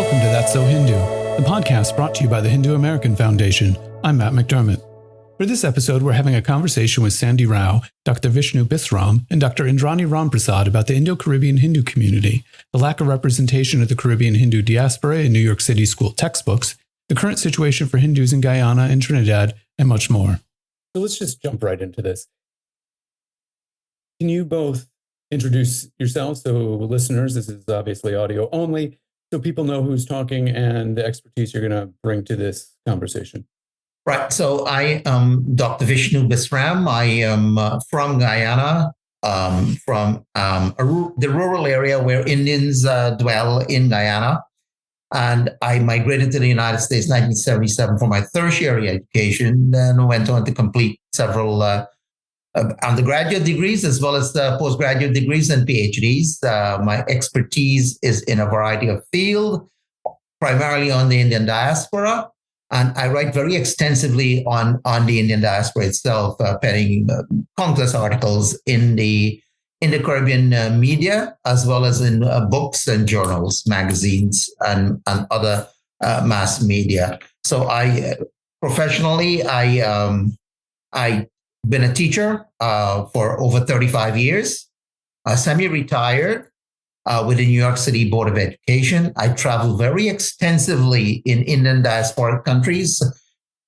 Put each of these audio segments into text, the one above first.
welcome to That's So Hindu, the podcast brought to you by the Hindu American Foundation. I'm Mat McDermott. For this episode, we're having a conversation with Sandy Rao, Dr. Vishnu Bisram, and Dr. Indrani Ramprasad about the Indo-Caribbean Hindu community, the lack of representation of the Caribbean Hindu diaspora in New York City school textbooks, the current situation for Hindus in Guyana and Trinidad, and much more. So let's just jump right into this. Can you both introduce yourselves? So listeners, this is obviously audio only, so people know who's talking and the expertise you're going to bring to this conversation. Right. So I am Dr. Vishnu Bisram. I am from Guyana, from the rural area where Indians dwell in Guyana. And I migrated to the United States in 1977 for my tertiary education, then went on to complete several undergraduate degrees as well as postgraduate degrees and PhDs. My expertise is in a variety of fields, primarily on the Indian diaspora. And I write very extensively on the Indian diaspora itself, penning countless articles in the Indo-Caribbean media, as well as in books and journals, magazines, and other mass media. So professionally, I've been a teacher for over 35 years, semi-retired, with the New York City Board of Education. I travel very extensively in Indian diasporic countries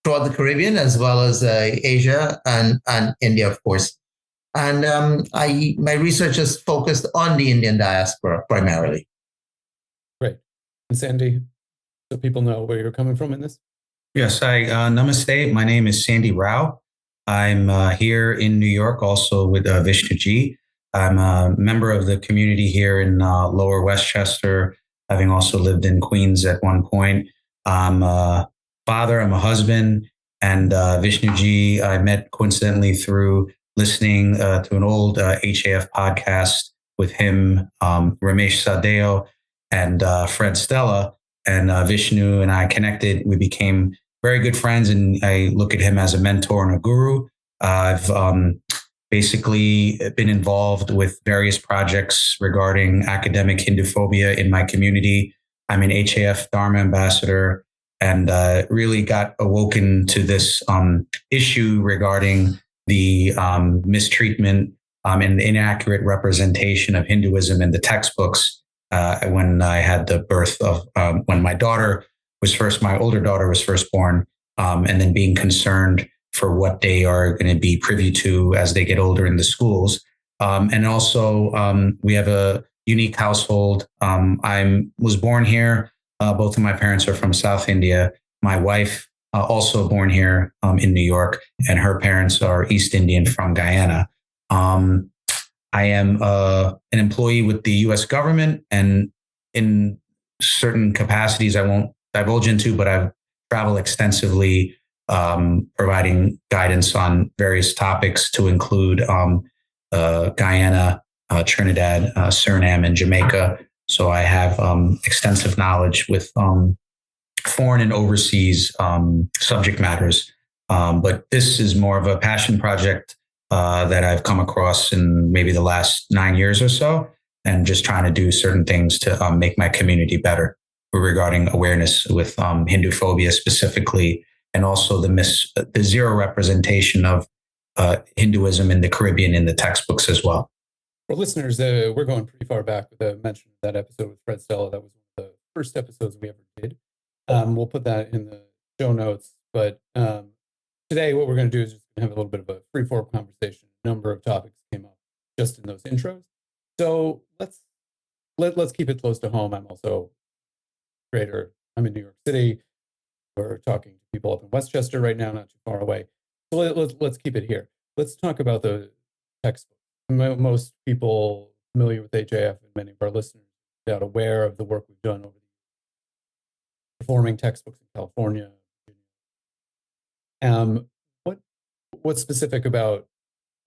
throughout the Caribbean, as well as Asia and India, of course. And my research is focused on the Indian diaspora primarily. Great. And Sandy, so people know where you're coming from in this? Yes, namaste. My name is Sandy Rao. I'm here in New York also with Vishnu Ji. I'm a member of the community here in Lower Westchester, having also lived in Queens at one point. I'm a father, I'm a husband, and Vishnu Ji, I met coincidentally through listening to an old HAF podcast with him, Ramesh Sadeo, and Fred Stella. And Vishnu and I connected. We became very good friends, and I look at him as a mentor and a guru. I've basically been involved with various projects regarding academic Hinduphobia in my community. I'm an HAF Dharma ambassador and really got awoken to this issue regarding the mistreatment and the inaccurate representation of Hinduism in the textbooks when I had the birth of, when my older daughter was first born, and then being concerned for what they are going to be privy to as they get older in the schools. And also, we have a unique household. I was born here. Both of my parents are from South India. My wife, also born here in New York, and her parents are East Indian from Guyana. I am an employee with the U.S. government, and in certain capacities I won't divulge into, but I've traveled extensively providing guidance on various topics to include Guyana, Trinidad, Suriname, and Jamaica. So I have extensive knowledge with foreign and overseas subject matters. But this is more of a passion project that I've come across in maybe the last 9 years or so, and just trying to do certain things to make my community better regarding awareness with Hinduphobia specifically, and also the zero representation of Hinduism in the Caribbean in the textbooks as well. For listeners, we're going pretty far back with the mention of that episode with Fred Stella. That was one of the first episodes we ever did. We'll put that in the show notes. But today, what we're going to do is just have a little bit of a free-form conversation. A number of topics came up just in those intros. So let's keep it close to home. I'm also a creator. I'm in New York City. We're talking to people up in Westchester right now, not too far away. So let's keep it here. Let's talk about the textbooks. Most people familiar with HAF and many of our listeners are not aware of the work we've done over the years, performing textbooks in California. What's specific about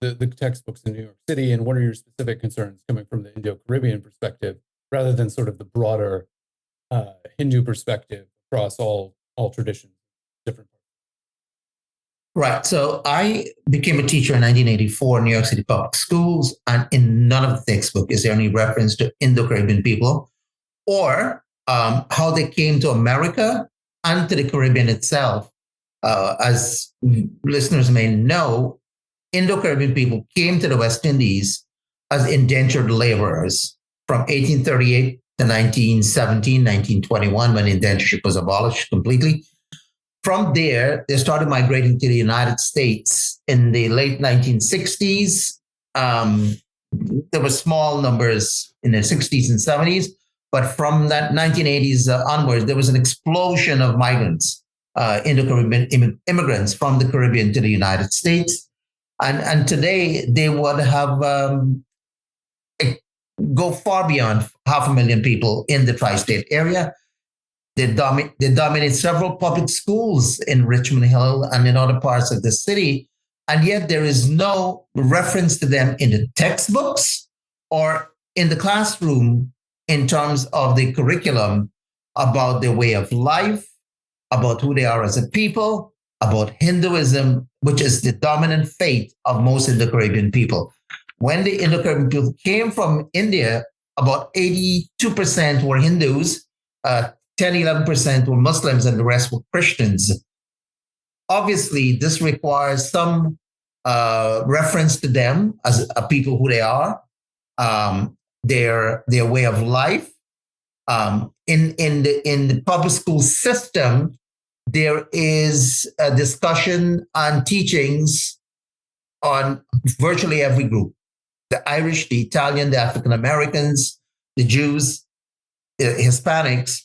the textbooks in New York City, and what are your specific concerns coming from the Indo-Caribbean perspective, rather than sort of the broader Hindu perspective across all traditions, different parts? Right. So I became a teacher in 1984 in New York City public schools, and in none of the textbook is there any reference to Indo-Caribbean people or how they came to America and to the Caribbean itself. As listeners may know, Indo-Caribbean people came to the West Indies as indentured laborers from 1838 to 1917, 1921, when indentureship was abolished completely. From there, they started migrating to the United States in the late 1960s. There were small numbers in the 60s and 70s, but from that 1980s onwards, there was an explosion of migrants, Indo-Caribbean immigrants from the Caribbean to the United States. And today they would have go far beyond 500,000 people in the tri-state area. They dominate several public schools in Richmond Hill and in other parts of the city. And yet there is no reference to them in the textbooks or in the classroom in terms of the curriculum about their way of life, about who they are as a people, about Hinduism, which is the dominant faith of most Indo-Caribbean people. When the Indo-Caribbean people came from India, about 82% were Hindus, 10-11% were Muslims, and the rest were Christians. Obviously, this requires some reference to them as a people who they are, their way of life. In the public school system, there is a discussion and teachings on virtually every group: the Irish, the Italian, the African Americans, the Jews, the Hispanics.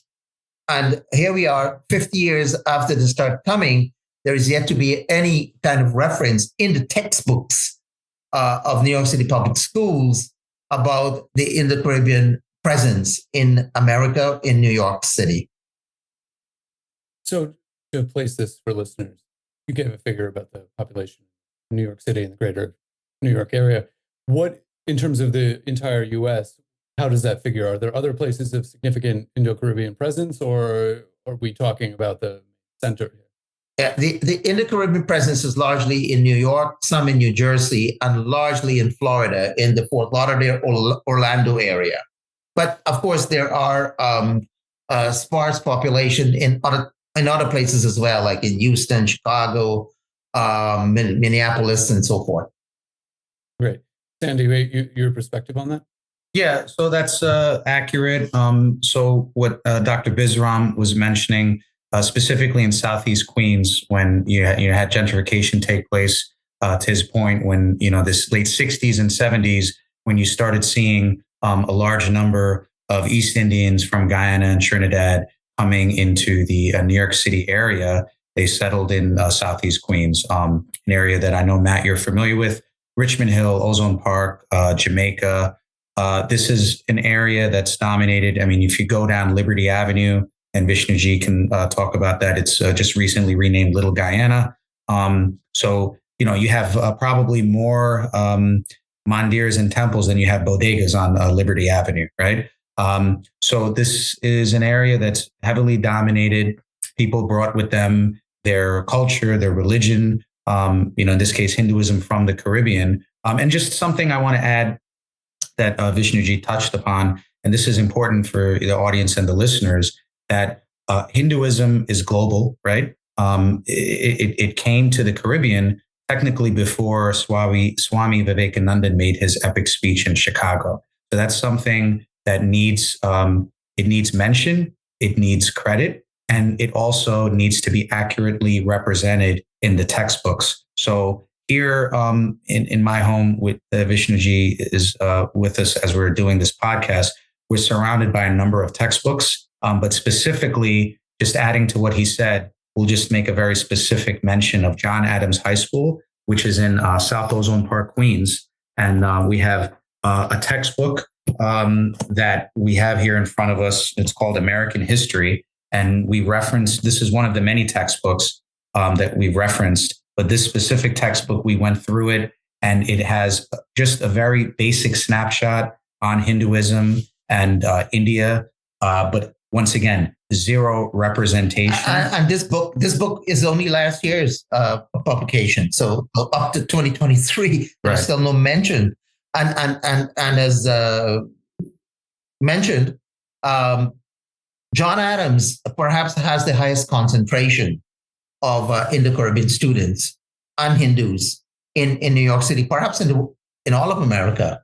And here we are, 50 years after they start coming, there is yet to be any kind of reference in the textbooks of New York City public schools about the Indo-Caribbean presence in America, in New York City. So to place this for listeners, you gave a figure about the population in New York City and the greater New York area. What, in terms of the entire U.S., how does that figure? Are there other places of significant Indo-Caribbean presence, or are we talking about the center here? Yeah, the Indo-Caribbean presence is largely in New York, some in New Jersey, and largely in Florida, in the Fort Lauderdale, Orlando area. But of course, there are sparse population in other places as well, like in Houston, Chicago, Minneapolis, and so forth. Great. Sandy, your perspective on that? Yeah, so that's accurate. So what Dr. Bisram was mentioning, specifically in Southeast Queens, when you had gentrification take place, to his point, when, this late 60s and 70s, when you started seeing a large number of East Indians from Guyana and Trinidad coming into the New York City area, they settled in Southeast Queens, an area that I know, Matt, you're familiar with: Richmond Hill, Ozone Park, Jamaica. This is an area that's dominated. I mean, if you go down Liberty Avenue, and Vishnu Ji can talk about that, it's just recently renamed Little Guyana. So, you have probably more mandirs and temples than you have bodegas on Liberty Avenue, right? So this is an area that's heavily dominated. People brought with them their culture, their religion, in this case, Hinduism from the Caribbean. And just something I want to add that Vishnuji touched upon, and this is important for the audience and the listeners, that Hinduism is global, right? It came to the Caribbean technically before Swami Vivekananda made his epic speech in Chicago. So that's something that needs mention, it needs credit, and it also needs to be accurately represented in the textbooks. So here in my home with Vishnuji is with us as we're doing this podcast, we're surrounded by a number of textbooks, but specifically just adding to what he said, we'll just make a very specific mention of John Adams High School, which is in South Ozone Park, Queens. And we have a textbook that we have here in front of us. It's called American History. And we reference, this is one of the many textbooks that we've referenced, but this specific textbook, we went through it, and it has just a very basic snapshot on Hinduism and India. But once again, zero representation. And this book is only last year's publication. So up to 2023, there's still no mention. And as mentioned, John Adams perhaps has the highest concentration of Indo-Caribbean students and Hindus in New York City, perhaps in all of America,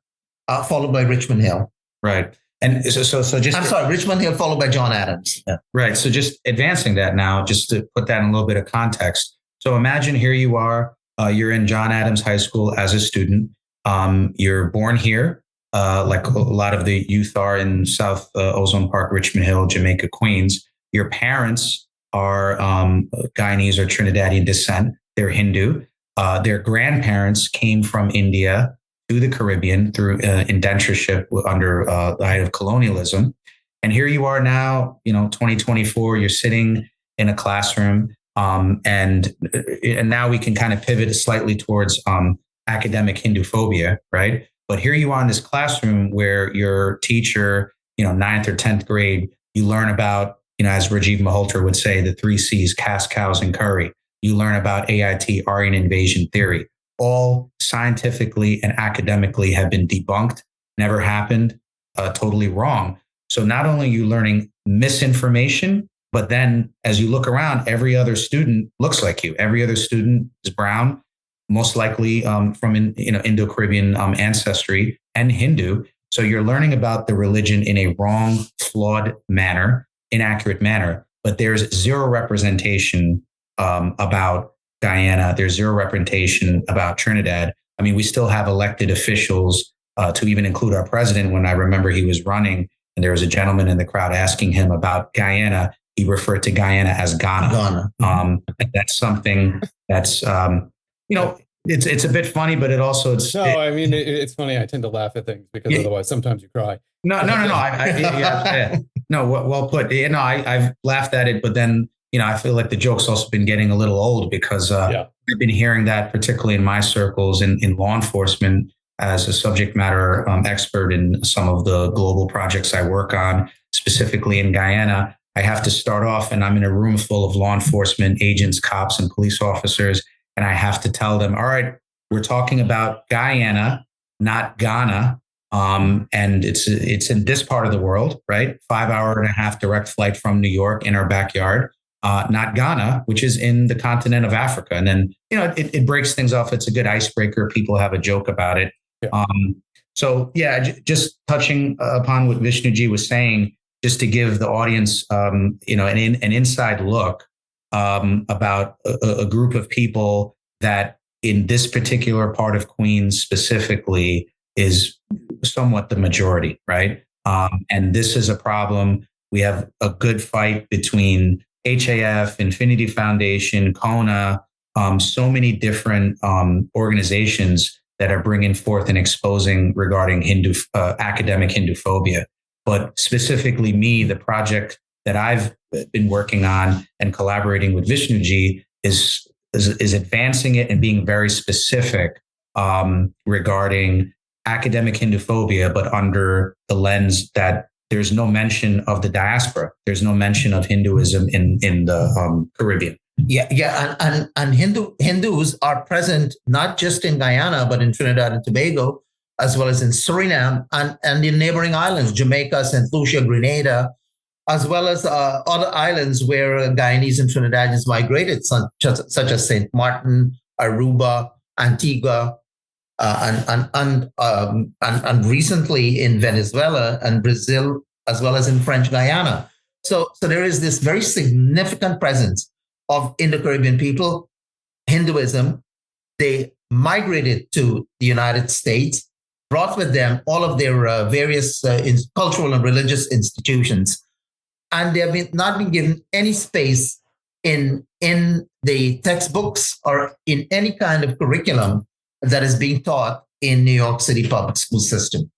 followed by Richmond Hill. Right. And so just I'm sorry, Richmond Hill followed by John Adams. Yeah. Right. So just advancing that now, just to put that in a little bit of context. So imagine here you are, you're in John Adams High School as a student. You're born here, like a lot of the youth are in South Ozone Park, Richmond Hill, Jamaica, Queens. Your parents are Guyanese or Trinidadian descent. They're Hindu. Their grandparents came from India to the Caribbean through indentureship under the height of colonialism. And here you are now, 2024, you're sitting in a classroom. And now we can kind of pivot slightly towards academic Hinduphobia, right? But here you are in this classroom where your teacher, ninth or 10th grade, you learn about, as Rajiv Malhotra would say, the 3 C's, caste, cows, and curry. You learn about AIT, Aryan invasion theory. All scientifically and academically have been debunked, never happened, totally wrong. So not only are you learning misinformation, but then as you look around, every other student looks like you. Every other student is brown, most likely from Indo-Caribbean ancestry and Hindu. So you're learning about the religion in a wrong, flawed manner, inaccurate manner, but there's zero representation about Guyana. There's zero representation about Trinidad. I mean, we still have elected officials to even include our president. When I remember he was running and there was a gentleman in the crowd asking him about Guyana, he referred to Guyana as Ghana. That's something that's, it's a bit funny, but it's funny. I tend to laugh at things because otherwise sometimes you cry. No. No, well put. I've laughed at it, but then, I feel like the joke's also been getting a little old because I've been hearing that, particularly in my circles in law enforcement, as a subject matter expert in some of the global projects I work on, specifically in Guyana. I have to start off and I'm in a room full of law enforcement agents, cops, and police officers. And I have to tell them, all right, we're talking about Guyana, not Ghana. And it's in this part of the world, right? 5.5 direct flight from New York in our backyard, not Ghana, which is in the continent of Africa. And then, it breaks things off. It's a good icebreaker. People have a joke about it. Yeah. Just touching upon what Vishnu Ji was saying, just to give the audience, an inside look about a group of people that in this particular part of Queens specifically is somewhat the majority, right? And this is a problem. We have a good fight between HAF, Infinity Foundation, Kona, so many different organizations that are bringing forth and exposing regarding academic Hinduphobia. But specifically me, the project that I've been working on and collaborating with Vishnu Ji is advancing it and being very specific regarding academic Hinduphobia, but under the lens that there's no mention of the diaspora. There's no mention of Hinduism in the Caribbean. Yeah, and Hindus are present not just in Guyana, but in Trinidad and Tobago, as well as in Suriname and in neighboring islands, Jamaica, St. Lucia, Grenada, as well as other islands where Guyanese and Trinidadians migrated, such as St. Martin, Aruba, Antigua, and recently in Venezuela and Brazil, as well as in French Guyana. So there is this very significant presence of Indo-Caribbean people, Hinduism. They migrated to the United States, brought with them all of their various cultural and religious institutions. And they have not been given any space in the textbooks or in any kind of curriculum that is being taught in New York City public school system.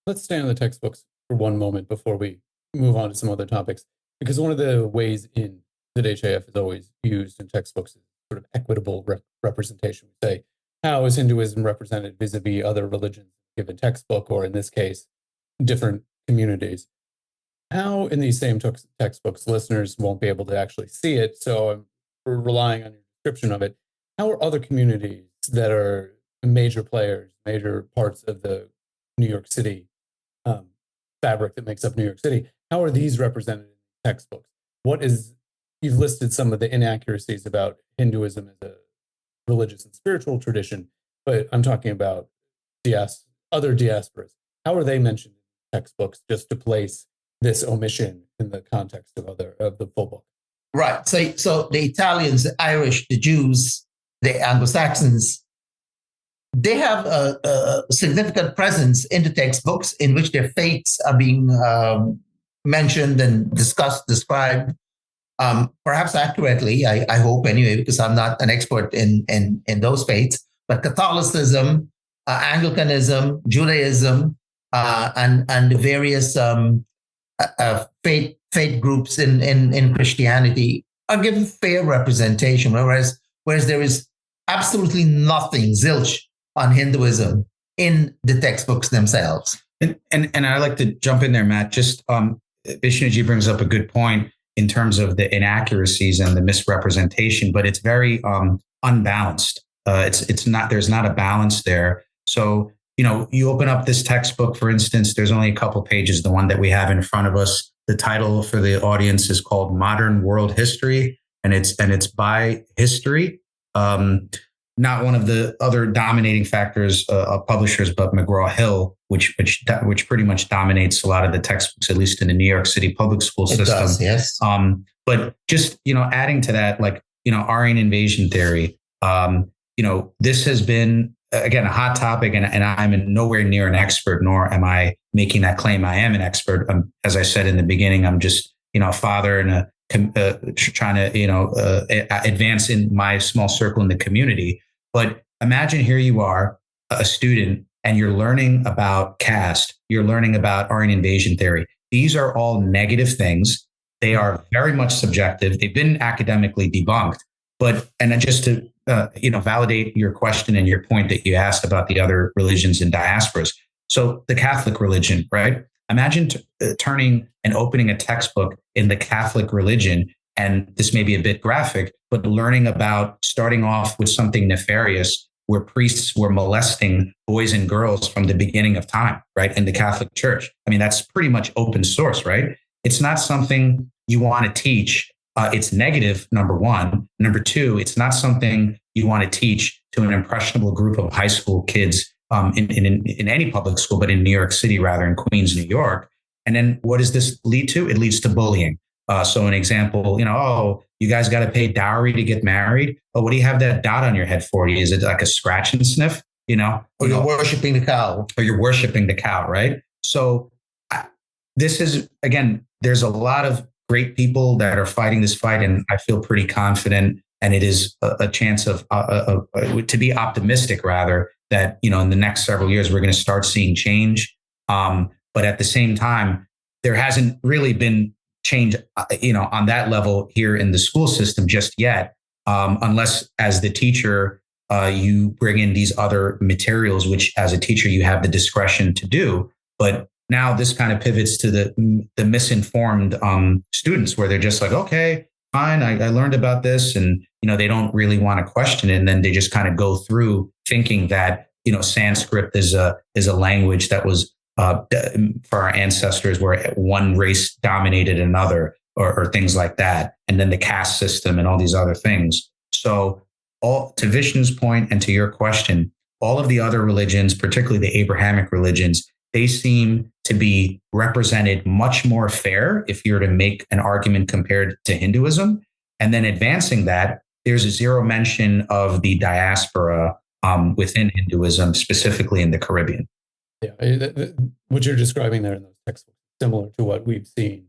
Let's stay on the textbooks for one moment before we move on to some other topics, because one of the ways in that HAF is always used in textbooks is sort of equitable representation. We say, how is Hinduism represented vis-a-vis other religions given textbook, or in this case, different communities? How in these same textbooks, listeners won't be able to actually see it, so I'm relying on your description of it. How are other communities that are major players, major parts of the New York City fabric that makes up New York City, how are these represented in textbooks? You've listed some of the inaccuracies about Hinduism as a religious and spiritual tradition, but I'm talking about other diasporas. How are they mentioned in textbooks, just to place this omission in the context of the full book? Right. So the Italians, the Irish, the Jews, the Anglo-Saxons, they have a significant presence in the textbooks in which their faiths are being mentioned and discussed, described, perhaps accurately, I hope anyway, because I'm not an expert in those faiths. But Catholicism, Anglicanism, Judaism, and the various faith groups in Christianity are given fair representation, whereas there is absolutely nothing, zilch, on Hinduism in the textbooks themselves. And I like to jump in there, Matt. Just Vishnuji brings up a good point in terms of the inaccuracies and the misrepresentation, but it's very unbalanced. It's not, there's not a balance there. So, you open up this textbook, for instance, there's only a couple pages, the one that we have in front of us. The title for the audience is called Modern World History, and it's by history. Not one of the other dominating factors of publishers, but McGraw-Hill, which pretty much dominates a lot of the textbooks, at least in the New York City public school system. It does, yes. But just adding to that, like Aryan invasion theory, this has been again a hot topic, and I'm nowhere near an expert, nor am I making that claim I am an expert. As I said in the beginning, I'm just a father and trying to advance in my small circle in the community. But imagine here you are, a student, and you're learning about caste, you're learning about Aryan invasion theory. These are all negative things. They are very much subjective. They've been academically debunked. And just to validate your question and your point that you asked about the other religions and diasporas. So the Catholic religion, right? Imagine turning and opening a textbook in the Catholic religion, and this may be a bit graphic, but learning about starting off with something nefarious where priests were molesting boys and girls from the beginning of time, right? In the Catholic Church. I mean, that's pretty much open source, right? It's not something you want to teach. It's negative, number one. Number two, it's not something you want to teach to an impressionable group of high school kids in any public school, but in New York City, rather, in Queens, New York. And then what does this lead to? It leads to bullying. So an example, you guys got to pay dowry to get married. Oh, what do you have that dot on your head for? Is it like a scratch and sniff? Or you're worshiping the cow. Or you're worshiping the cow, right? So this is, again, there's a lot of great people that are fighting this fight, and I feel pretty confident. And it is a chance of to be optimistic, rather, that in the next several years we're going to start seeing change. But at the same time, there hasn't really been change, on that level here in the school system just yet, unless as the teacher you bring in these other materials, which as a teacher you have the discretion to do. But now this kind of pivots to the misinformed students, where they're just like, okay, fine, I learned about this, and they don't really want to question it, and then they just kind of go through thinking that Sanskrit is a language that was for our ancestors, where one race dominated another, or things like that, and then the caste system and all these other things. So, to Vishnu's point and to your question, all of the other religions, particularly the Abrahamic religions, they seem to be represented much more fair if you're to make an argument compared to Hinduism. And then advancing that, there's a zero mention of the diaspora within Hinduism, specifically in the Caribbean. Yeah, what you're describing there in those textbooks is similar to what we've seen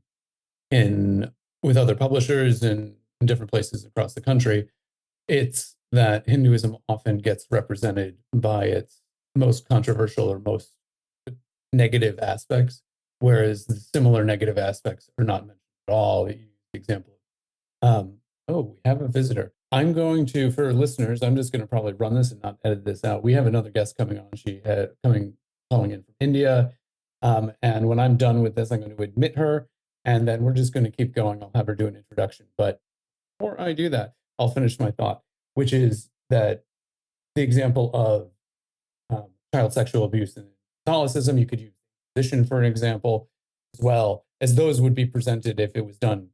with other publishers in different places across the country. It's that Hinduism often gets represented by its most controversial or most negative aspects, whereas the similar negative aspects are not mentioned at all. The example. We have a visitor. I'm going to, for listeners, I'm just going to probably run this and not edit this out. We have another guest coming on. She had calling in from India. And when I'm done with this, I'm going to admit her, and then we're just going to keep going. I'll have her do an introduction. But before I do that, I'll finish my thought, which is that the example of child sexual abuse in Catholicism, you could use position for an example as well. as those would be presented if it was done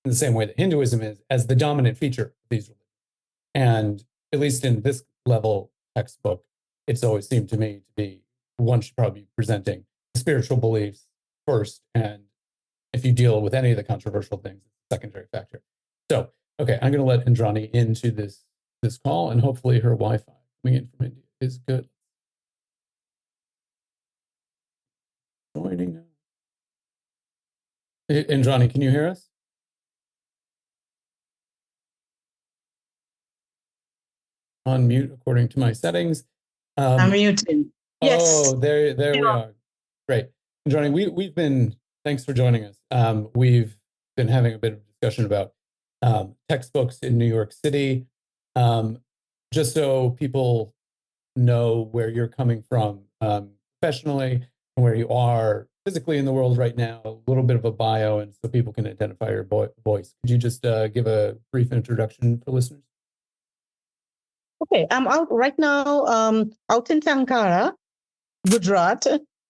in the same way that Hinduism is, as the dominant feature of these religions. And at least in this level textbook, it's always seemed to me to be one should probably be presenting spiritual beliefs first. And if you deal with any of the controversial things, it's a secondary factor. So, okay, I'm going to let Indrani into this call, and hopefully her Wi-Fi coming in from India is good. Joining. Indrani, can you hear us? On mute according to my settings. I'm muted. Yes. Oh, there we are. Great. Indrani, we've been, thanks for joining us. We've been having a bit of discussion about textbooks in New York City. Just so people know where you're coming from professionally and where you are physically in the world right now, a little bit of a bio, and so people can identify your voice. Could you just give a brief introduction for listeners? Okay, I'm out right now, out in Tankara, Gujarat,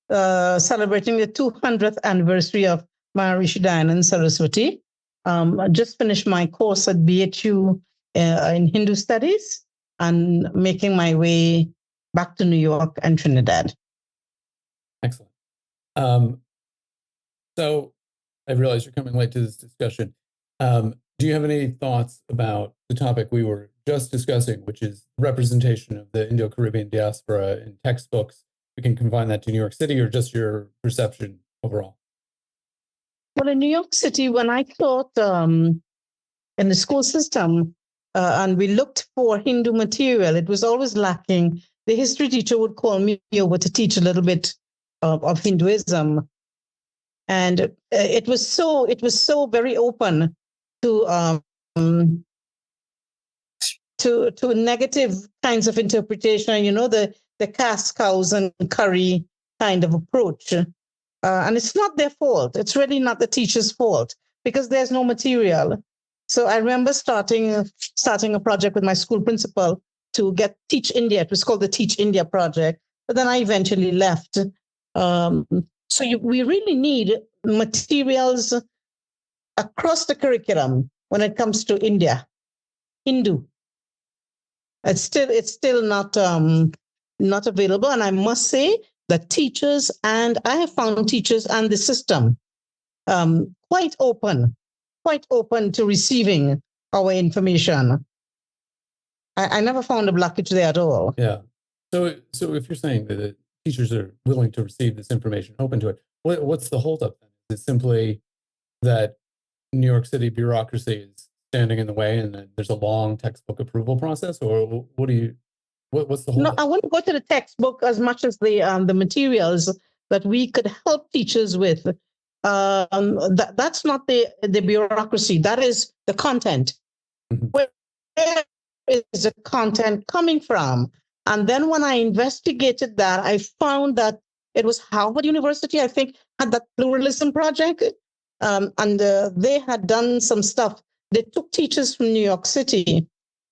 celebrating the 200th anniversary of Maharishi Dayanand Saraswati. I just finished my course at BHU in Hindu Studies and making my way back to New York and Trinidad. Excellent. So I realize you're coming late to this discussion. Do you have any thoughts about the topic we were just discussing, which is representation of the Indo-Caribbean diaspora in textbooks? We can confine that to New York City, or just your perception overall? Well, in New York City, when I taught in the school system and we looked for Hindu material, it was always lacking. The history teacher would call me over to teach a little bit of Hinduism. And it was so very open to negative kinds of interpretation, the caste cows and curry kind of approach. And it's not their fault. It's really not the teacher's fault because there's no material. So I remember starting a project with my school principal to Teach India. It was called the Teach India project, but then I eventually left. We really need materials across the curriculum when it comes to Hindu. It's still not available, and I must say that teachers, and I have found teachers and the system quite open to receiving our information. I never found a blockage there at all. Yeah. So if you're saying that the teachers are willing to receive this information, open to it, what's the holdup then? Is it simply that New York City bureaucracy is standing in the way and that there's a long textbook approval process, or what's the holdup? No, I wouldn't go to the textbook as much as the materials that we could help teachers with. That's not the bureaucracy. That is the content. Mm-hmm. Where is the content coming from? And then when I investigated that, I found that it was Harvard University, I think, had that pluralism project. And they had done some stuff. They took teachers from New York City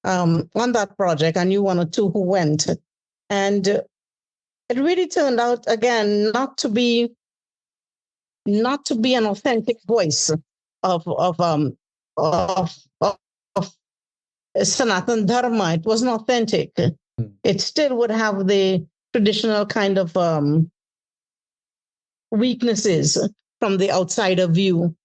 on that project. I knew one or two who went. And it really turned out, again, not to be an authentic voice of Sanatan Dharma. It wasn't authentic. It still would have the traditional kind of weaknesses from the outsider view.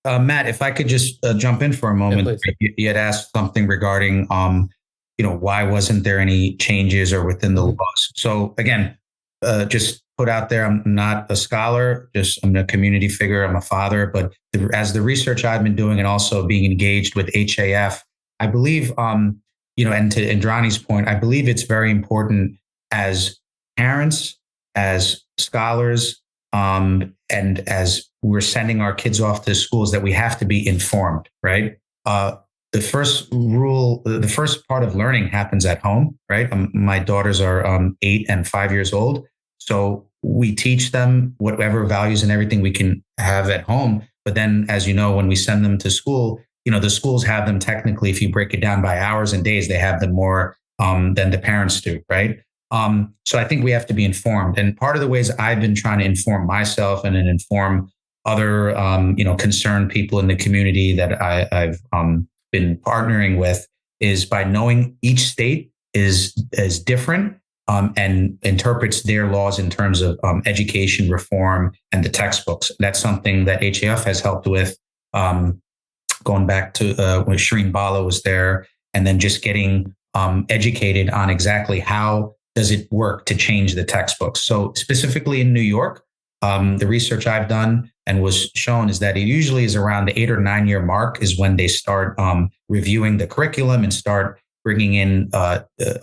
Matt, if I could just jump in for a moment. Yeah, you had asked something regarding, why wasn't there any changes or within the laws? So again, just put out there, I'm not a scholar, I'm a community figure, I'm a father, but as the research I've been doing and also being engaged with HAF, I believe, and to Indrani's point, I believe it's very important as parents, as scholars, and as we're sending our kids off to schools that we have to be informed, right? The first part of learning happens at home, right? My daughters are 8 and 5 years old. So we teach them whatever values and everything we can have at home. But then, as you know, when we send them to school, the schools have them technically, if you break it down by hours and days, they have them more than the parents do, right? So I think we have to be informed. And part of the ways I've been trying to inform myself and then inform other, concerned people in the community that I've been partnering with is by knowing each state is different and interprets their laws in terms of education reform and the textbooks. That's something that HAF has helped with, going back to when Shireen Bala was there, and then just getting educated on exactly how does it work to change the textbooks. So specifically in New York, the research I've done and was shown is that it usually is around the 8 or 9 year mark is when they start reviewing the curriculum and start bringing in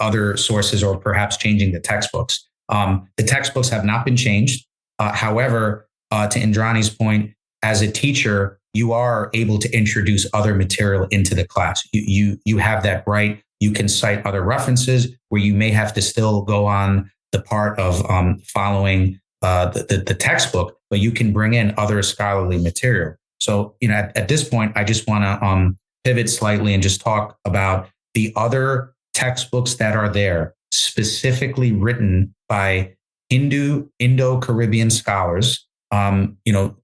other sources or perhaps changing the textbooks. The textbooks have not been changed. However, to Indrani's point, as a teacher, you are able to introduce other material into the class. You have that right. You can cite other references where you may have to still go on the part of following the textbook, but you can bring in other scholarly material. So, at this point, I just want to pivot slightly and just talk about the other textbooks that are there, specifically written by Indo-Caribbean scholars, to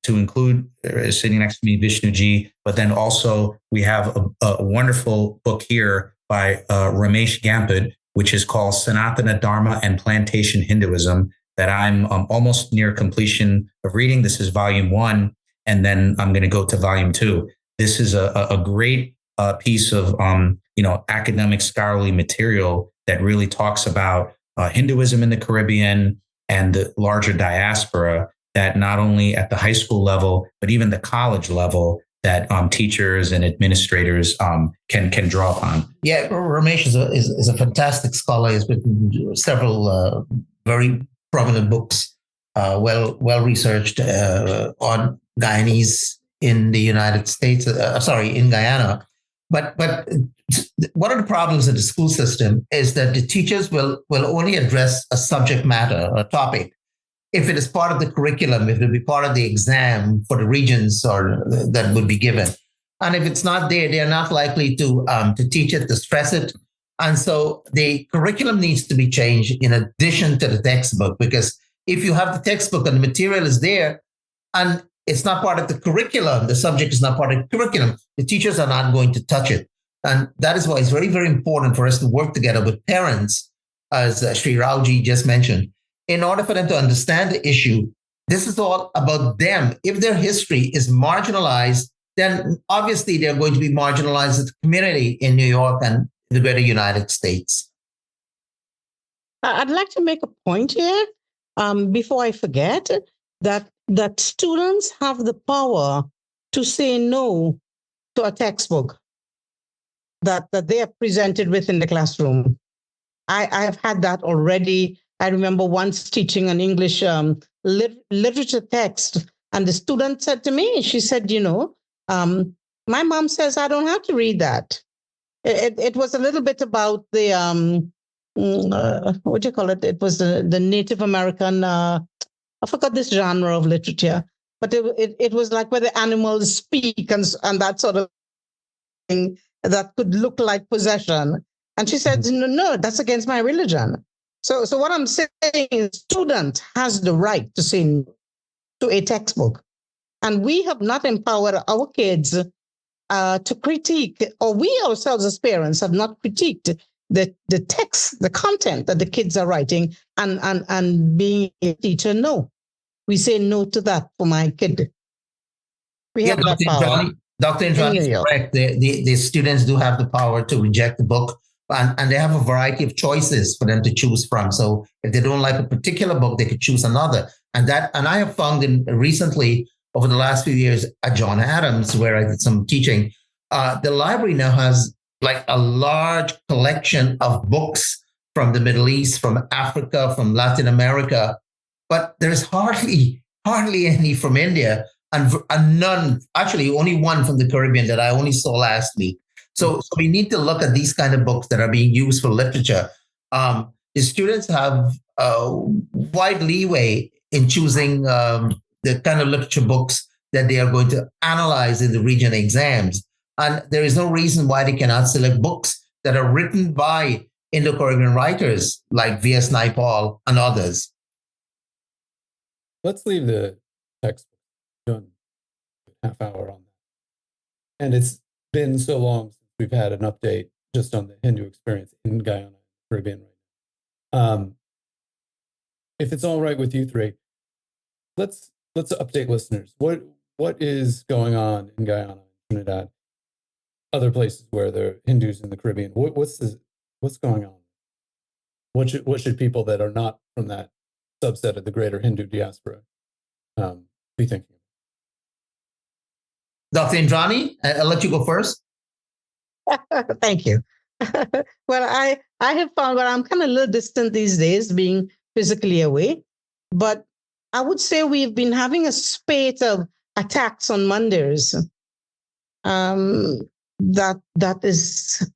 include sitting next to me, Vishnu Ji, but then also we have a wonderful book here by Ramesh Gampad, which is called Sanatana Dharma and Plantation Hinduism, that I'm almost near completion of reading. This is volume 1, and then I'm going to go to volume 2. This is a great piece of academic scholarly material that really talks about Hinduism in the Caribbean and the larger diaspora, that not only at the high school level, but even the college level, that teachers and administrators can draw upon. Yeah, Ramesh is a fantastic scholar. He's written several very prominent books, well researched on Guyanese in the United States. In Guyana. But one of the problems in the school system is that the teachers will only address a subject matter, a topic, if it is part of the curriculum, if it will be part of the exam for the regions or that would be given. And if it's not there, they are not likely to teach it, to stress it. And so the curriculum needs to be changed in addition to the textbook, because if you have the textbook and the material is there and it's not part of the curriculum, the subject is not part of the curriculum, the teachers are not going to touch it. And that is why it's very, very important for us to work together with parents, as Sri Rao ji just mentioned, in order for them to understand the issue. This is all about them. If their history is marginalized, then obviously they're going to be marginalized as a community in New York and the greater United States. I'd like to make a point here before I forget that students have the power to say no to a textbook that they are presented with in the classroom. I have had that already. I remember once teaching an English literature text, and the student said to me, she said, my mom says I don't have to read that. It was a little bit about the, what do you call it? It was the Native American, I forgot this genre of literature, but it was like where the animals speak and that sort of thing that could look like possession. And she said, no, that's against my religion. So what I'm saying is, student has the right to say no to a textbook. And we have not empowered our kids to critique, or we ourselves as parents have not critiqued the text, the content that the kids are writing, and being a teacher, no. We say no to that for my kid. We have that power. Dr. Indrani is correct. The students do have the power to reject the book, and they have a variety of choices for them to choose from. So if they don't like a particular book, they could choose another. And I have found recently, over the last few years at John Adams, where I did some teaching, the library now has like a large collection of books from the Middle East, from Africa, from Latin America, but there's hardly any from India, and none, actually only one from the Caribbean that I only saw last week. So we need to look at these kind of books that are being used for literature. The students have wide leeway in choosing the kind of literature books that they are going to analyze in the region exams. And there is no reason why they cannot select books that are written by Indo-Caribbean writers like V.S. Naipaul and others. Let's leave the textbook. Done half hour on that. And it's been so long since we've had an update just on the Hindu experience in Guyana and Caribbean right now. If it's all right with you three, let's update listeners. What is going on in Guyana and Trinidad, other places where there are Hindus in the Caribbean? What's going on? What should people that are not from that subset of the greater Hindu diaspora be thinking? Dr. Indrani, I'll let you go first. Thank you. Well, I have found that I'm kind of a little distant these days, being physically away, but I would say we've been having a spate of attacks on Mondays. That is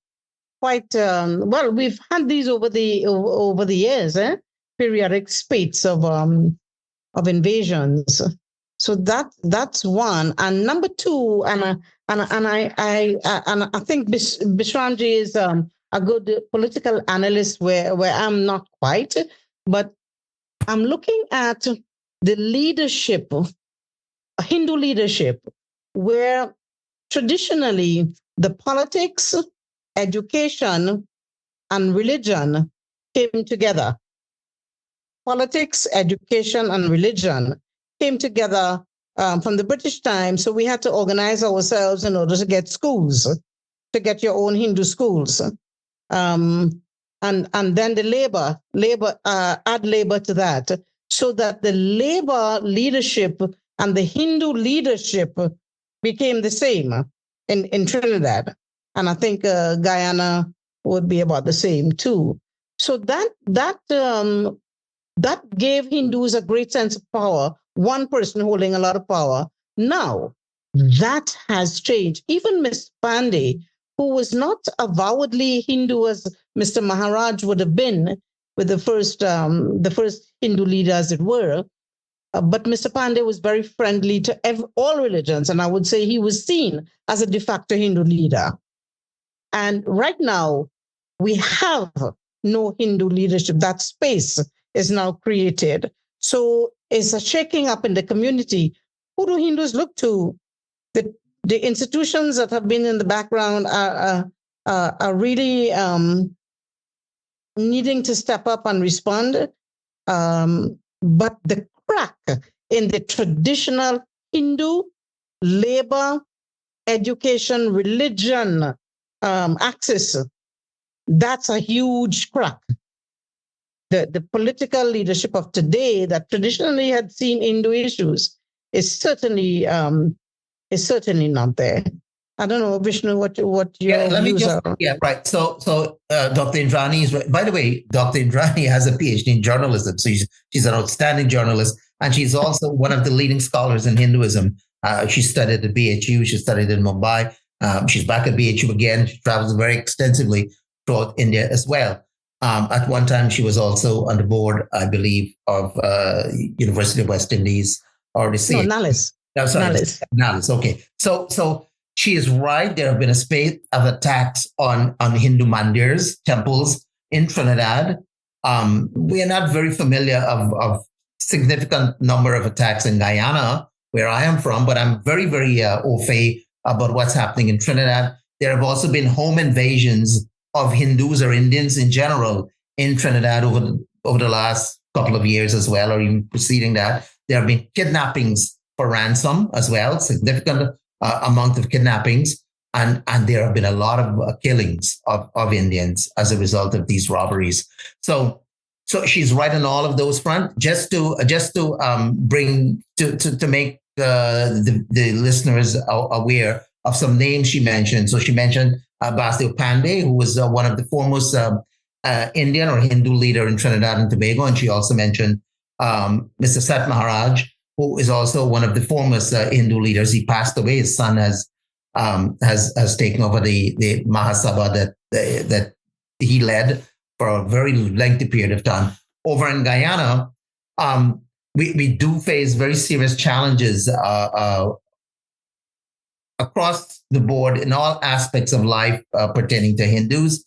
quite well. We've had these over the years, periodic spates of invasions. So that's one, and number two, and I think Bisramji is a good political analyst where I'm not quite, but I'm looking at the leadership, Hindu leadership, where traditionally the politics, education, and religion came together. Politics, education, and religion came together from the British time. So we had to organize ourselves in order to get schools, to get your own Hindu schools. And then the labor, add labor to that, so that the labor leadership and the Hindu leadership became the same in Trinidad. And I think Guyana would be about the same too. So that gave Hindus a great sense of power, one person holding a lot of power. Now, that has changed. Even Mr. Pandey, who was not avowedly Hindu as Mr. Maharaj would have been with the first Hindu leader, as it were, but Mr. Pandey was very friendly to all religions, and I would say he was seen as a de facto Hindu leader. And right now, we have no Hindu leadership. That space is now created. So it's a shaking up in the community. Who do Hindus look to? The institutions that have been in the background are really needing to step up and respond. But the crack in the traditional Hindu labor, education, religion axis, that's a huge crack. The political leadership of today that traditionally had seen Hindu issues is certainly not there. I don't know, Vishnu, what your views are. Yeah, right. So Dr. Indrani is right. By the way, Dr. Indrani has a PhD in journalism, so she's an outstanding journalist, and she's also one of the leading scholars in Hinduism. She studied at BHU. She studied in Mumbai. She's back at BHU again. She travels very extensively throughout India as well. At one time, she was also on the board, I believe, of University of West Indies or the No, NALIS. No, sorry, NALIS. Okay, so she is right. There have been a spate of attacks on Hindu mandirs, temples in Trinidad. We are not very familiar of significant number of attacks in Guyana, where I am from, but I'm very, very au fait about what's happening in Trinidad. There have also been home invasions of Hindus or Indians in general in Trinidad over the last couple of years as well, or even preceding that. There have been kidnappings for ransom as well, significant amount of kidnappings, and there have been a lot of killings of Indians as a result of these robberies. So she's right on all of those fronts. Just to bring to make the listeners aware of some names she mentioned. So she mentioned Basdeo Pandey, who was one of the foremost Indian or Hindu leader in Trinidad and Tobago, and she also mentioned Mr. Sat Maharaj, who is also one of the foremost Hindu leaders. He passed away. His son has taken over the Mahasabha that he led for a very lengthy period of time. Over in Guyana, we do face very serious challenges across the board in all aspects of life pertaining to Hindus.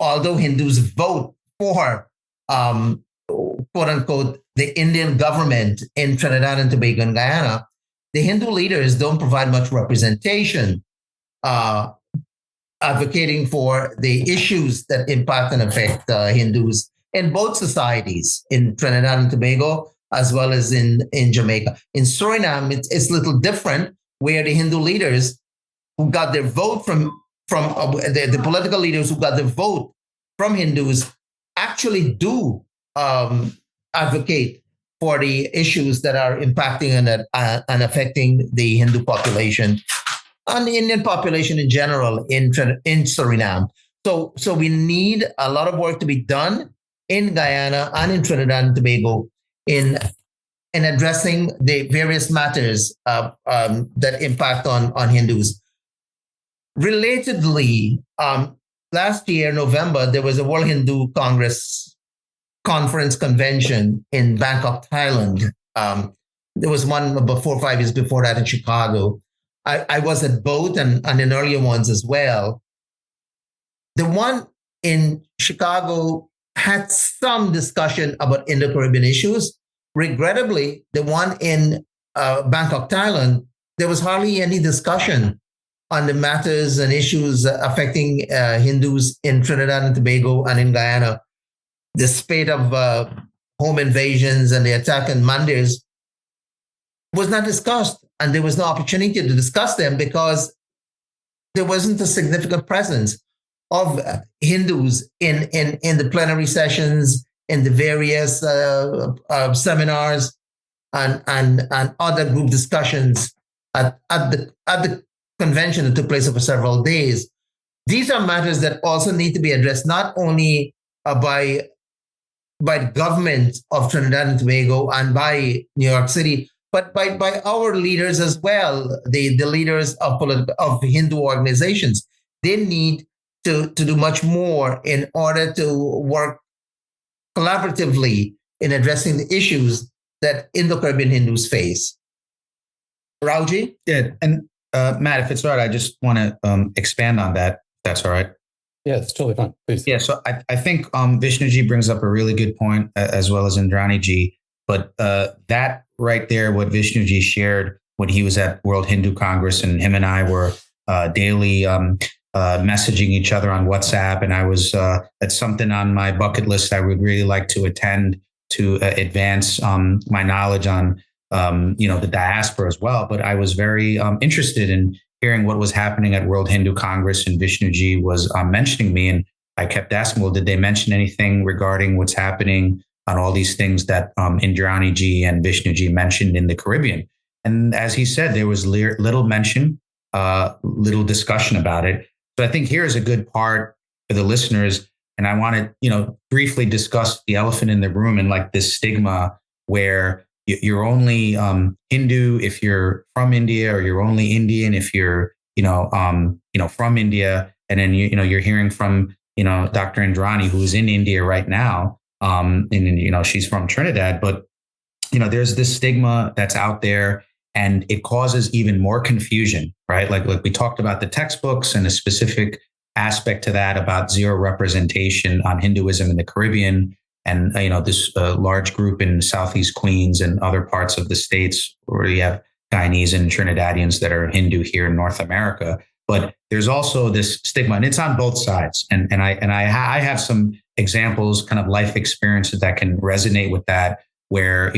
although Hindus vote for, quote unquote, the Indian government in Trinidad and Tobago and Guyana, the Hindu leaders don't provide much representation advocating for the issues that impact and affect Hindus in both societies, in Trinidad and Tobago, as well as in Jamaica. In Suriname, it's a little different, where the Hindu leaders who got their vote from the political leaders who got their vote from Hindus actually do advocate for the issues that are impacting and affecting the Hindu population and the Indian population in general in Suriname. So we need a lot of work to be done in Guyana and in Trinidad and Tobago in addressing the various matters that impact on Hindus. Relatedly, last year, November, there was a World Hindu Conference convention in Bangkok, Thailand. There was one about 4 or 5 years before that in Chicago. I was at both and in earlier ones as well. The one in Chicago had some discussion about Indo-Caribbean issues. Regrettably, the one in Bangkok, Thailand, there was hardly any discussion on the matters and issues affecting Hindus in Trinidad and Tobago and in Guyana. The spate of home invasions and the attack on mandirs was not discussed, and there was no opportunity to discuss them because there wasn't a significant presence of Hindus in the plenary sessions, in the various seminars and other group discussions at the convention that took place over several days. These are matters that also need to be addressed not only by the government of Trinidad and Tobago and by New York City, but by our leaders as well, the leaders of Hindu organizations. They need to do much more in order to work collaboratively in addressing the issues that Indo-Caribbean Hindus face. Rauji? Yeah, and Matt, if it's all right, I just want to expand on that. If that's all right. Yeah, it's totally fine. Please. Yeah, so I think Vishnu Ji brings up a really good point, as well as Indrani Ji. But that right there, what Vishnu Ji shared when he was at World Hindu Congress, and him and I were daily messaging each other on WhatsApp, and I was that's something on my bucket list I would really like to attend to advance my knowledge on the diaspora as well. But I was very interested in hearing what was happening at World Hindu Congress, and Vishnu Ji was mentioning me, and I kept asking, well, did they mention anything regarding what's happening on all these things that Indrani Ji and Vishnu Ji mentioned in the Caribbean? And as he said, there was little mention, little discussion about it. So I think here's a good part for the listeners. And I want to, briefly discuss the elephant in the room and like this stigma where you're only Hindu if you're from India, or you're only Indian if you're, from India. And then, you're hearing from, Dr. Indrani, who's in India right now. And she's from Trinidad, but, there's this stigma that's out there, and it causes even more confusion, right? Like we talked about the textbooks and a specific aspect to that about zero representation on Hinduism in the Caribbean. And, this large group in Southeast Queens and other parts of the States where you have Guyanese and Trinidadians that are Hindu here in North America. But there's also this stigma, and it's on both sides. And I have some examples, kind of life experiences that can resonate with that, where,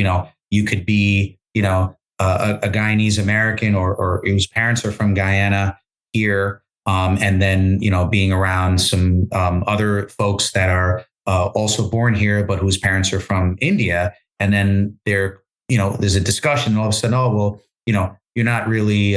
you could be, a Guyanese American or whose parents are from Guyana here. And then, being around some other folks that are also born here, but whose parents are from India. And then there's a discussion, and all of a sudden, oh, well, you're not really,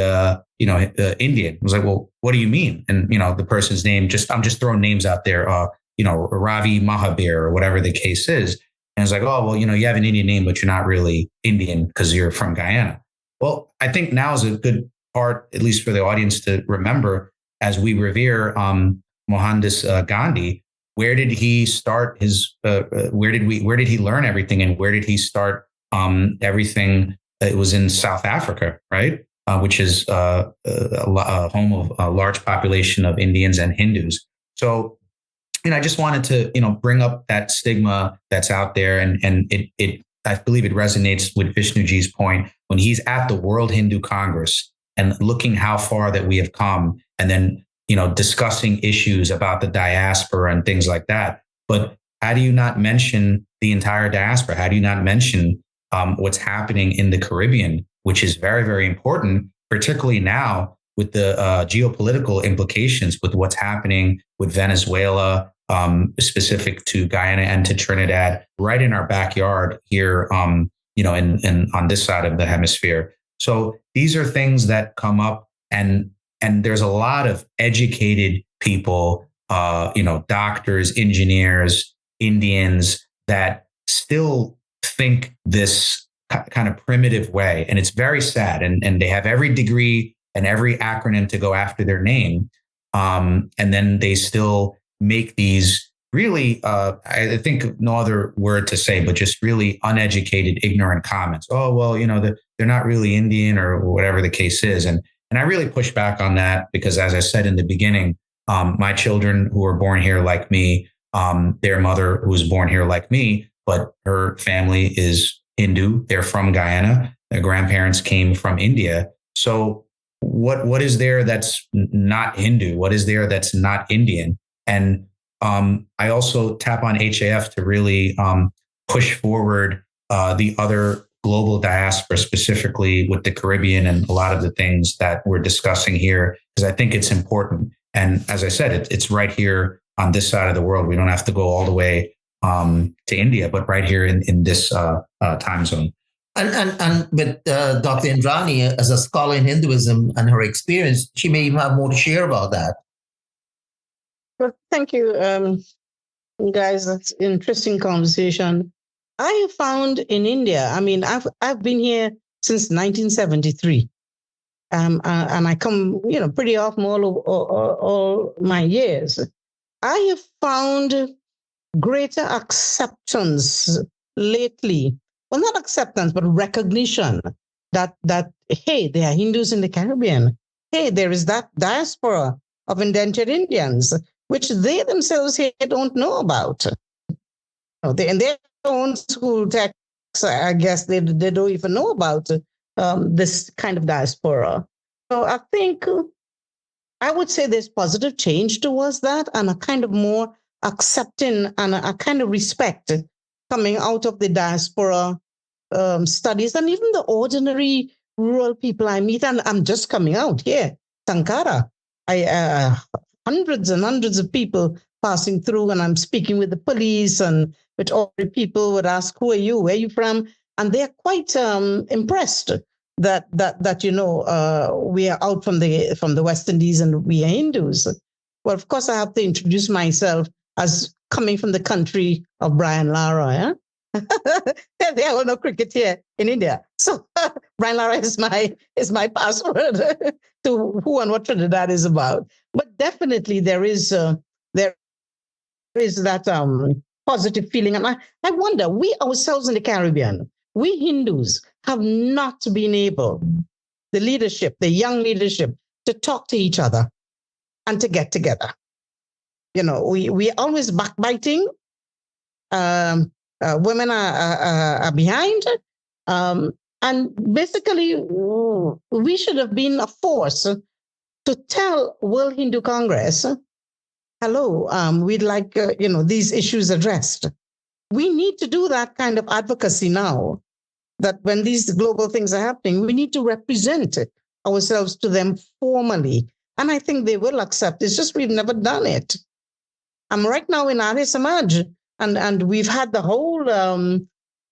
Indian. I was like, well, what do you mean? And, the person's name, I'm just throwing names out there, Ravi Mahabir or whatever the case is. And it's like, oh, well, you have an Indian name, but you're not really Indian because you're from Guyana. Well, I think now is a good part, at least for the audience, to remember as we revere Mohandas Gandhi. Where did he start his? Where did he learn everything, and where did he start everything? It was in South Africa, right? Which is a home of a large population of Indians and Hindus. So I just wanted to, bring up that stigma that's out there. And I believe it resonates with Vishnuji's point when he's at the World Hindu Congress and looking how far that we have come, and then, discussing issues about the diaspora and things like that. But how do you not mention the entire diaspora? How do you not mention what's happening in the Caribbean, which is very, very important, particularly now with the geopolitical implications with what's happening with Venezuela, specific to Guyana and to Trinidad, right in our backyard here, in on this side of the hemisphere. So these are things that come up, and there's a lot of educated people, doctors, engineers, Indians that still think this kind of primitive way, and it's very sad. And they have every degree and every acronym to go after their name, and then they still make these really, I think no other word to say, but just really uneducated, ignorant comments. Oh, well, they're not really Indian, or whatever the case is. And I really push back on that because, as I said in the beginning, my children who were born here like me, their mother who was born here like me, but her family is Hindu. They're from Guyana. Their grandparents came from India. So what is there that's not Hindu? What is there that's not Indian? And I also tap on HAF to really push forward the other global diaspora, specifically with the Caribbean and a lot of the things that we're discussing here, because I think it's important. And as I said, it's right here on this side of the world. We don't have to go all the way to India, but right here in this time zone. And with Dr. Indrani, as a scholar in Hinduism and her experience, she may even have more to share about that. Well, thank you, guys. That's an interesting conversation. I have found in India, I've been here since 1973. And I come, pretty often all my years. I have found greater acceptance lately. Well, not acceptance, but recognition that hey, there are Hindus in the Caribbean. Hey, there is that diaspora of indentured Indians, which they themselves here don't know about. And their own school texts, I guess they don't even know about this kind of diaspora. So I think I would say there's positive change towards that, and a kind of more accepting and a kind of respect coming out of the diaspora studies, and even the ordinary rural people I meet. And I'm just coming out here, Sankara. Hundreds and hundreds of people passing through, and I'm speaking with the police and with ordinary people would ask, "Who are you? Where are you from?" And they're quite impressed that we are out from the West Indies and we are Hindus. Well, of course, I have to introduce myself as coming from the country of Brian Lara. They all know cricket here in India, so Brian Lara is my password to who and what Trinidad is about. But definitely there is that positive feeling, and I wonder, we ourselves in the Caribbean, we Hindus have not been able, the young leadership, to talk to each other and to get together. We are always backbiting. Women are behind. And basically, we should have been a force to tell World Hindu Congress, hello, we'd like, these issues addressed. We need to do that kind of advocacy now, that when these global things are happening, we need to represent ourselves to them formally. And I think they will accept. It's just we've never done it. I'm right now in Arya Samaj, and we've had the whole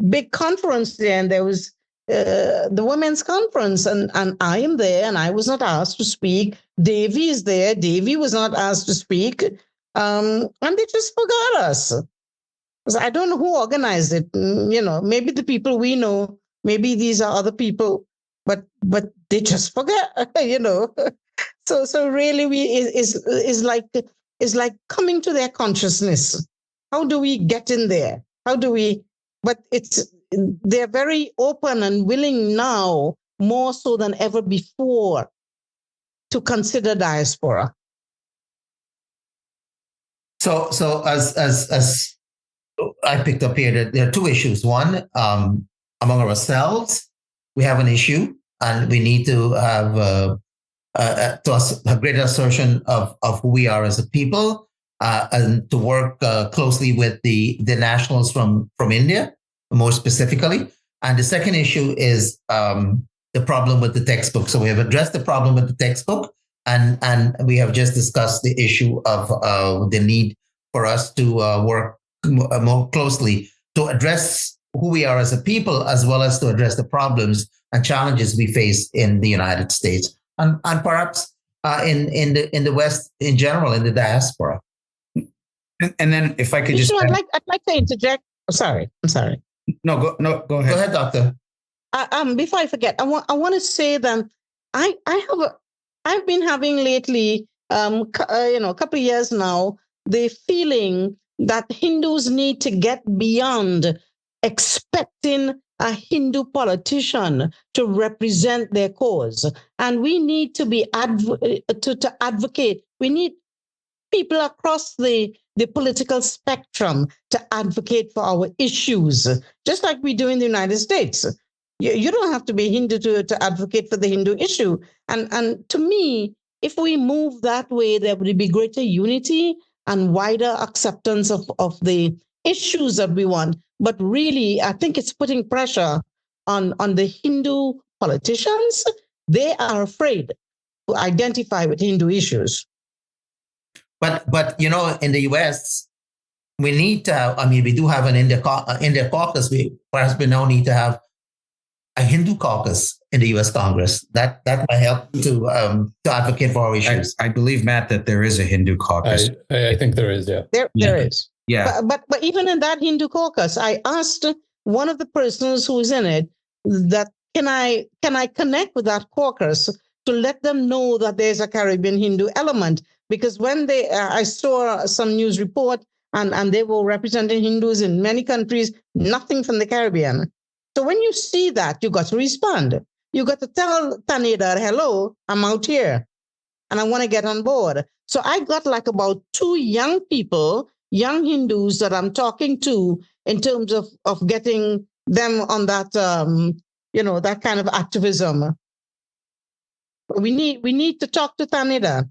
big conference there, and there was the women's conference, and I am there, and I was not asked to speak. Devi is there. Devi was not asked to speak. And they just forgot us. So I don't know who organized it. Maybe the people we know, maybe these are other people, but they just forget, So really is like coming to their consciousness. How do we get in there? But they're very open and willing now, more so than ever before, to consider diaspora. So as I picked up here, that there are two issues. One, among ourselves, we have an issue, and we need to have a greater assertion of who we are as a people, and to work closely with the nationals from India, more specifically. And the second issue is the problem with the textbook. So we have addressed the problem with the textbook, and we have just discussed the issue of the need for us to work more closely to address who we are as a people, as well as to address the problems and challenges we face in the United States, and perhaps in the West in general, in the diaspora. And then if I could just, I'd like to interject. Oh, sorry, I'm sorry. No, go ahead. Go ahead, Doctor. Before I forget, I want to say that I've been having lately, a couple of years now, the feeling that Hindus need to get beyond expecting a Hindu politician to represent their cause, and we need to be to advocate. We need people across the political spectrum to advocate for our issues, just like we do in the United States. You don't have to be Hindu to advocate for the Hindu issue. And to me, if we move that way, there would be greater unity and wider acceptance of the issues that we want. But really, I think it's putting pressure on the Hindu politicians. They are afraid to identify with Hindu issues. But in the U.S., we need to have, we do have an India caucus. We now need to have a Hindu caucus in the U.S. Congress. That might help to advocate for our issues. I believe, Matt, that there is a Hindu caucus. I think there is, yeah. There is. Yeah. But even in that Hindu caucus, I asked one of the persons who is in it that can I connect with that caucus to let them know that there's a Caribbean Hindu element, because when I saw some news report and they were representing Hindus in many countries, nothing from the Caribbean. So when you see that, you got to respond. You got to tell Taneda, hello, I'm out here and I want to get on board. So I got like about 2 young people, young Hindus that I'm talking to in terms of getting them on that, that kind of activism. We need to talk to Taneda.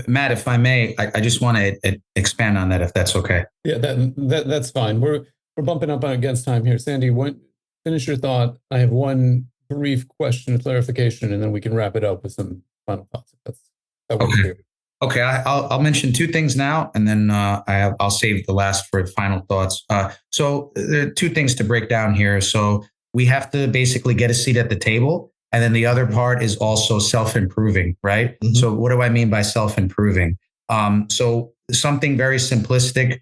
Matt, if I may, I just want to expand on that, if that's okay. Yeah, that's fine. We're bumping up against time here. Sandy, finish your thought. I have one brief question, clarification, and then we can wrap it up with some final thoughts. If that works for you. Okay, I'll mention 2 things now, and then I'll save the last for final thoughts. So there are 2 things to break down here. So we have to basically get a seat at the table. And then the other part is also self-improving, right? Mm-hmm. So what do I mean by self-improving? So something very simplistic,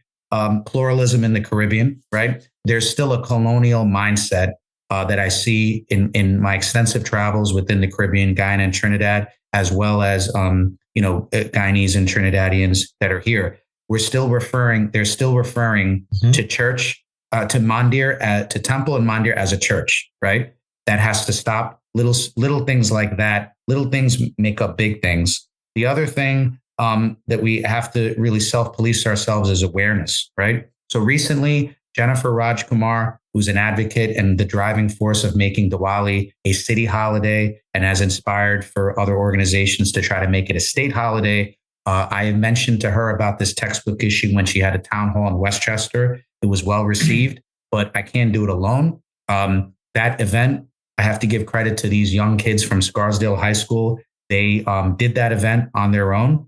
pluralism in the Caribbean, right? There's still a colonial mindset that I see in my extensive travels within the Caribbean, Guyana and Trinidad, as well as, Guyanese and Trinidadians that are here. They're still referring mm-hmm. to church, to mandir, to temple and mandir as a church, right? That has to stop. Little things like that. Little things make up big things. The other thing that we have to really self-police ourselves is awareness, right? So recently, Jennifer Rajkumar, who's an advocate and the driving force of making Diwali a city holiday and has inspired for other organizations to try to make it a state holiday. I mentioned to her about this textbook issue when she had a town hall in Westchester. It was well received, but I can't do it alone. That event, I have to give credit to these young kids from Scarsdale High School. They did that event on their own.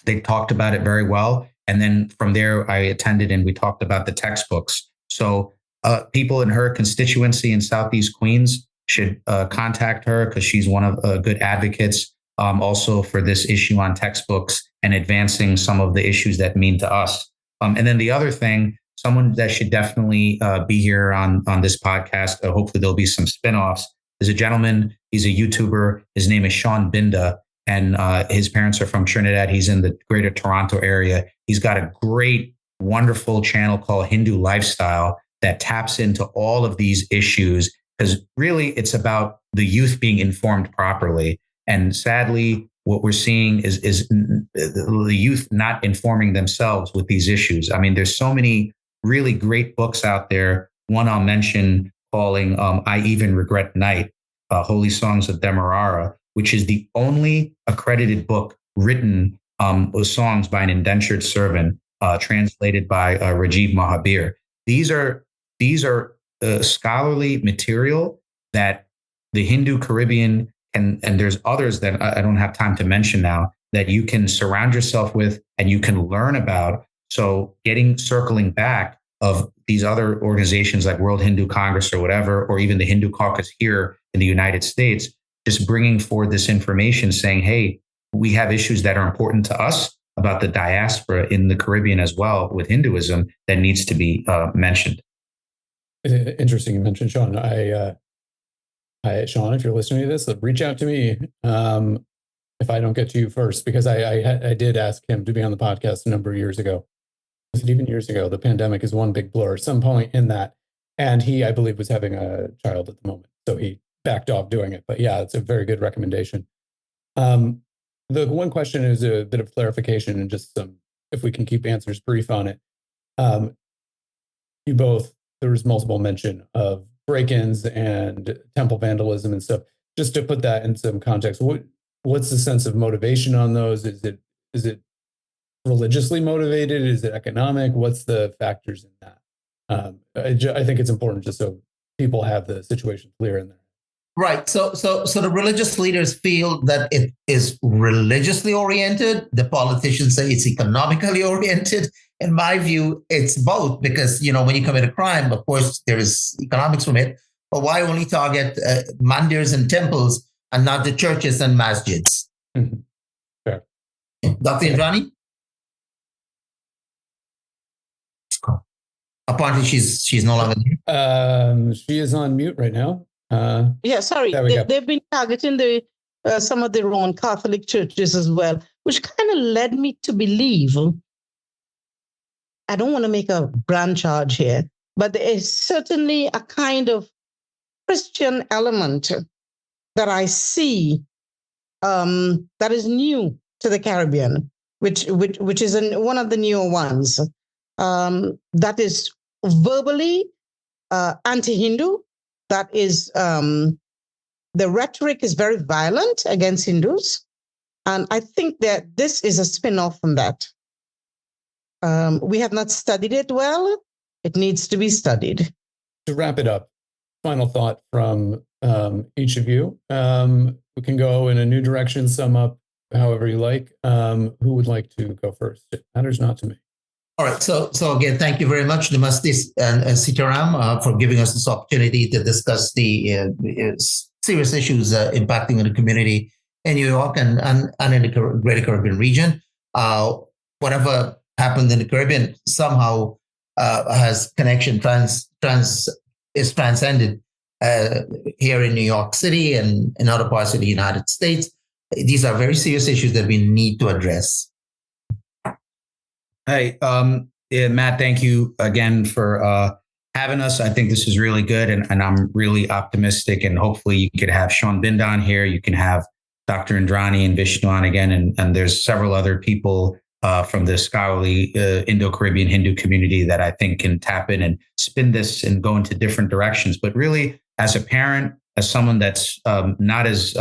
They talked about it very well. And then from there, I attended and we talked about the textbooks. So people in her constituency in Southeast Queens should contact her because she's one of good advocates also for this issue on textbooks and advancing some of the issues that mean to us. And then the other thing, someone that should definitely be here on this podcast, hopefully there'll be some spinoffs, is a gentleman. He's a YouTuber. His name is Sean Binda, and his parents are from Trinidad. He's in the greater Toronto area. He's got a great, wonderful channel called Hindu Lifestyle that taps into all of these issues because really it's about the youth being informed properly. And sadly, what we're seeing is the youth not informing themselves with these issues. I mean, there's so many really great books out there. One I'll mention calling I Even Regret Night, Holy Songs of Demerara, which is the only accredited book written with songs by an indentured servant, translated by Rajiv Mahabir. These are scholarly material that the Indo-Caribbean and there's others that I don't have time to mention now that you can surround yourself with and you can learn about. So circling back of these other organizations like World Hindu Congress or whatever, or even the Hindu Caucus here in the United States, just bringing forward this information saying, hey, we have issues that are important to us about the diaspora in the Caribbean as well with Hinduism that needs to be mentioned. Interesting you mentioned Sean. Sean, if you're listening to this, reach out to me if I don't get to you first, because I did ask him to be on the podcast a number of years ago. Was it even years ago? The pandemic is one big blur, some point in that. And he, I believe, was having a child at the moment. So he backed off doing it. But yeah, it's a very good recommendation. The one question is a bit of clarification and just if we can keep answers brief on it. You both, there was multiple mention of break-ins and temple vandalism and stuff. Just to put that in some context, what's the sense of motivation on those? Is it religiously motivated? Is it economic? What's the factors in that? I think it's important just so people have the situation clear in there. Right. So the religious leaders feel that it is religiously oriented. The politicians say it's economically oriented. In my view, it's both, because, when you commit a crime, of course, there is economics from it. But why only target mandirs and temples and not the churches and masjids? Mm-hmm. Fair. Dr. Indrani? Apparently, she's no longer there. She is on mute right now. Yeah, sorry. They've been targeting some of the Roman Catholic churches as well, which kind of led me to believe, I don't want to make a grand charge here, but there is certainly a kind of Christian element that I see that is new to the Caribbean, which is one of the newer ones, that is verbally anti-Hindu. That is, the rhetoric is very violent against Hindus. And I think that this is a spin-off from that. We have not studied it well. It needs to be studied. To wrap it up, final thought from each of you. We can go in a new direction, sum up however you like. Who would like to go first? It matters not to me. All right. So again, thank you very much, Namaste and Sitaram, for giving us this opportunity to discuss the serious issues impacting the community in New York and in the Greater Caribbean region. Whatever happened in the Caribbean somehow has connection is transcended here in New York City and in other parts of the United States. These are very serious issues that we need to address. Hey, Matt, thank you again for having us. I think this is really good, and I'm really optimistic, and hopefully you could have Sean Bind on here. You can have Dr. Indrani and Vishnu on again, and there's several other people from the scholarly Indo-Caribbean Hindu community that I think can tap in and spin this and go into different directions. But really, as a parent, as someone that's not as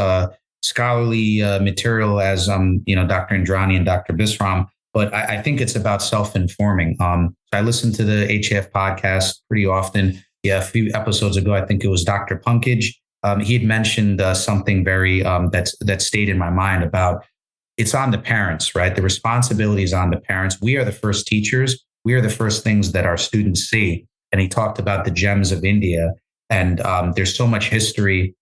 scholarly material as Dr. Indrani and Dr. Bisram, but I think it's about self-informing. So I listen to the HAF podcast pretty often. Yeah, a few episodes ago, I think it was Dr. Punkage. He had mentioned something very that stayed in my mind about it's on the parents, right? The responsibility is on the parents. We are the first teachers. We are the first things that our students see. And he talked about the gems of India. And there's so much history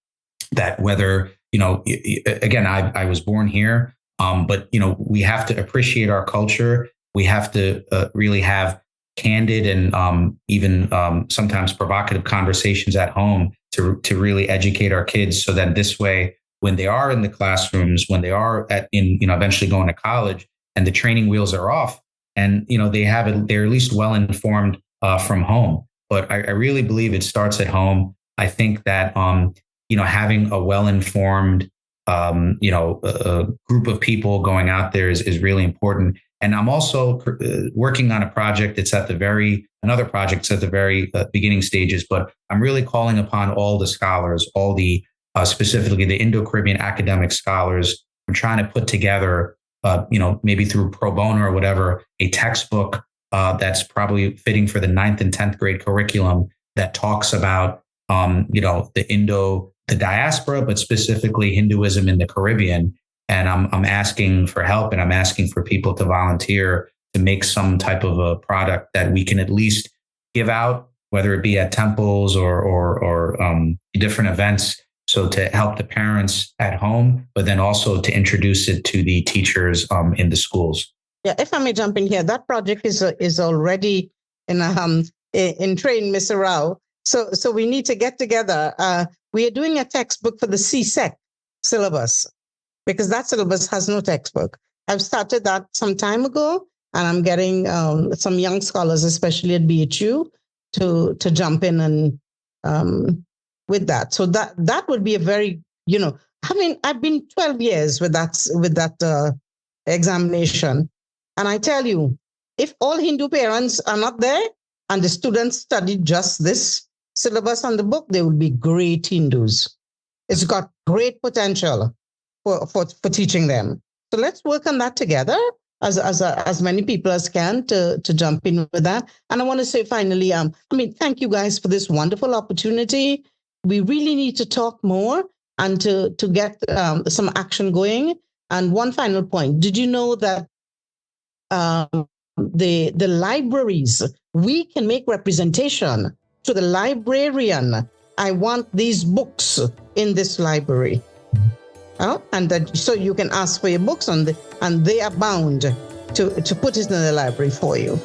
that whether, again, I was born here. But, we have to appreciate our culture. We have to really have candid and even sometimes provocative conversations at home to really educate our kids. So that this way, when they are in the classrooms, when they are eventually going to college and the training wheels are off and, they're at least well informed from home. But I really believe it starts at home. I think that, having a well-informed a group of people going out there is really important. And I'm also working on a project. It's at the very beginning stages, but I'm really calling upon all the scholars, all the specifically the Indo-Caribbean academic scholars. I'm trying to put together, maybe through pro bono or whatever, a textbook that's probably fitting for the 9th and 10th grade curriculum that talks about, the diaspora, but specifically Hinduism in the Caribbean. And I'm asking for help, and I'm asking for people to volunteer to make some type of a product that we can at least give out, whether it be at temples or different events. So to help the parents at home, but then also to introduce it to the teachers in the schools. Yeah, if I may jump in here, that project is already in train, Mr. Rao. So we need to get together. We are doing a textbook for the CSEC syllabus, because that syllabus has no textbook. I've started that some time ago, and I'm getting some young scholars, especially at BHU, to jump in and with that. So that would be a very, I've been 12 years with that examination. And I tell you, if all Hindu parents are not there and the students study just this syllabus on the book, they will be great Hindus. It's got great potential for teaching them. So let's work on that together, as many people as can to jump in with that. And I want to say finally, thank you guys for this wonderful opportunity. We really need to talk more and to get some action going. And one final point: did you know that the libraries, we can make representation to the librarian? I want these books in this library. And that, so you can ask for your books and they are bound to put it in the library for you.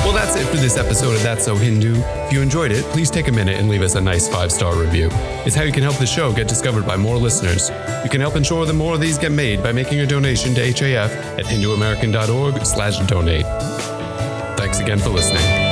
Well, that's it for this episode of That's So Hindu. If you enjoyed it, please take a minute and leave us a nice 5-star review. It's how you can help the show get discovered by more listeners. You can help ensure that more of these get made by making a donation to HAF at hinduamerican.org/donate. Thanks again for listening.